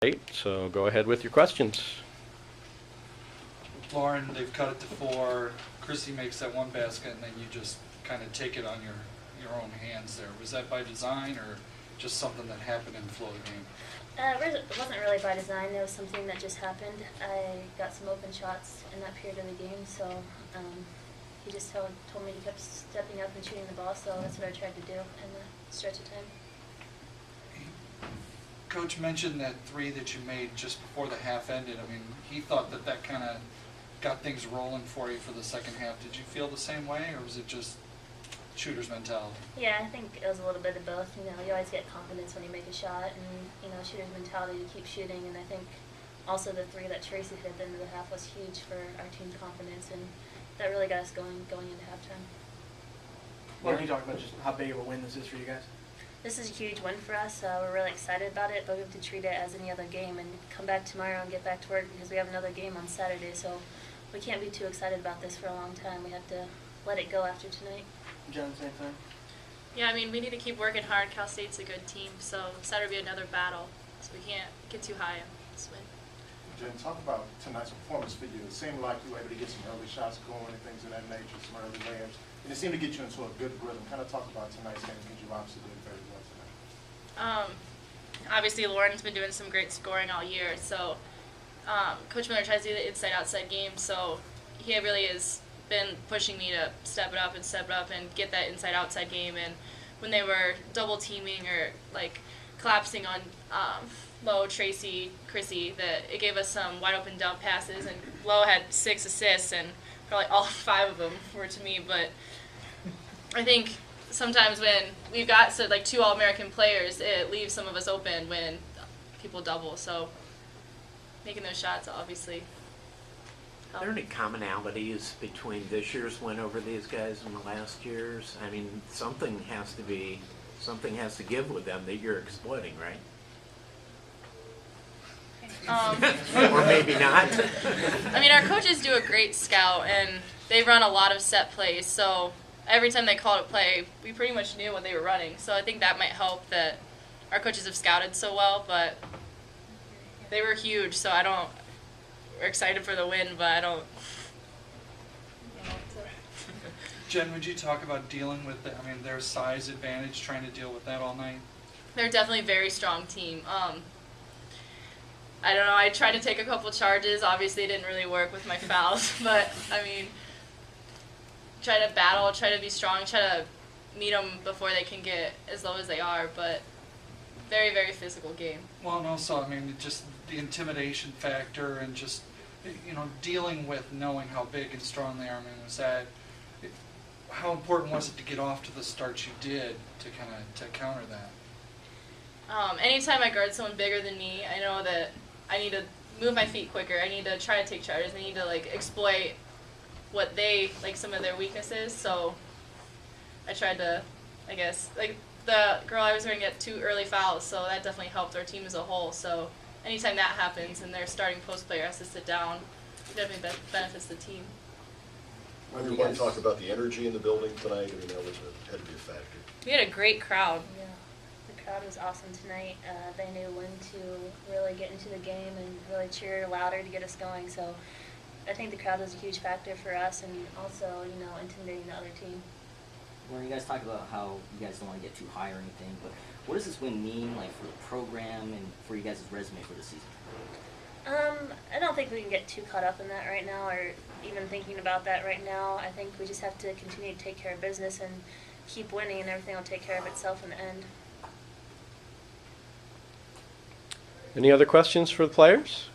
So go ahead with your questions. Lauren, they've cut it to 4. Chrissy makes that one basket, and then you just kind of take it on your own hands there. Was that by design or just something that happened in the flow of the game? It wasn't really by design. It was something that just happened. I got some open shots in that period of the game, so he just told me he kept stepping up and shooting the ball, so that's what I tried to do in the stretch of time. Coach mentioned that 3 that you made just before the half ended. I mean, he thought that kind of got things rolling for you for the second half. Did you feel the same way, or was it just shooter's mentality? Yeah, I think it was a little bit of both. You know, you always get confidence when you make a shot, and shooter's mentality to keep shooting. And I think also the 3 that Tracy hit at the end of the half was huge for our team's confidence, and that really got us going into halftime. Why don't you talk about just how big of a win this is for you guys? This is a huge win for us. We're really excited about it, but we have to treat it as any other game and come back tomorrow and get back to work because we have another game on Saturday. So we can't be too excited about this for a long time. We have to let it go after tonight. Jen, same thing? Yeah, I mean, we need to keep working hard. Cal State's a good team, so Saturday will be another battle. So we can't get too high on this win. Jen, talk about tonight's performance for you. It seemed like you were able to get some early shots going and things of that nature, some early layups. And it seemed to get you into a good rhythm. Kind of talk about tonight's game because you obviously did very well tonight. Obviously, Lauren's been doing some great scoring all year. So Coach Miller tries to do the inside-outside game. So he really has been pushing me to step it up and get that inside-outside game. And when they were double teaming or like collapsing on Lo, Tracy, Chrissy, that it gave us some wide open dump passes. And Lo had 6 assists, and probably all 5 of them were to me. But I think sometimes when we've got 2 All-American players, it leaves some of us open when people double. So making those shots obviously Are there any commonalities between this year's win over these guys and the last year's? I mean, something has to give with them that you're exploiting, right? Or maybe not. I mean, our coaches do a great scout, and they run a lot of set plays. So every time they called a play, we pretty much knew what they were running. So I think that might help that our coaches have scouted so well. But they were huge, so we're excited for the win, but I don't. Jen, would you talk about dealing with their size advantage, trying to deal with that all night? They're definitely a very strong team. I don't know, I tried to take a couple charges. Obviously it didn't really work with my fouls, but I mean, try to battle, try to be strong, try to meet them before they can get as low as they are, but very, very physical game. Well, and also, just the intimidation factor and just, dealing with knowing how big and strong they are. How important was it to get off to the start you did to counter that? Anytime I guard someone bigger than me, I know that I need to move my feet quicker. I need to try to take charges. I need to exploit what some of their weaknesses. So I tried to, I guess, the girl I was going to get 2 early fouls, so that definitely helped our team as a whole. So anytime that happens and their starting post player has to sit down, it definitely benefits the team. Everyone talked about the energy in the building tonight. That had to be a factor. We had a great crowd. Yeah, the crowd was awesome tonight. They knew when to really get into the game and really cheer louder to get us going. So I think the crowd was a huge factor for us, and also intimidating the other team. Well, you guys talk about how you guys don't want to get too high or anything, but what does this win mean for the program and for you guys' resume for the season? I don't think we can get too caught up in that right now, or even thinking about that right now. I think we just have to continue to take care of business and keep winning, and everything will take care of itself in the end. Any other questions for the players?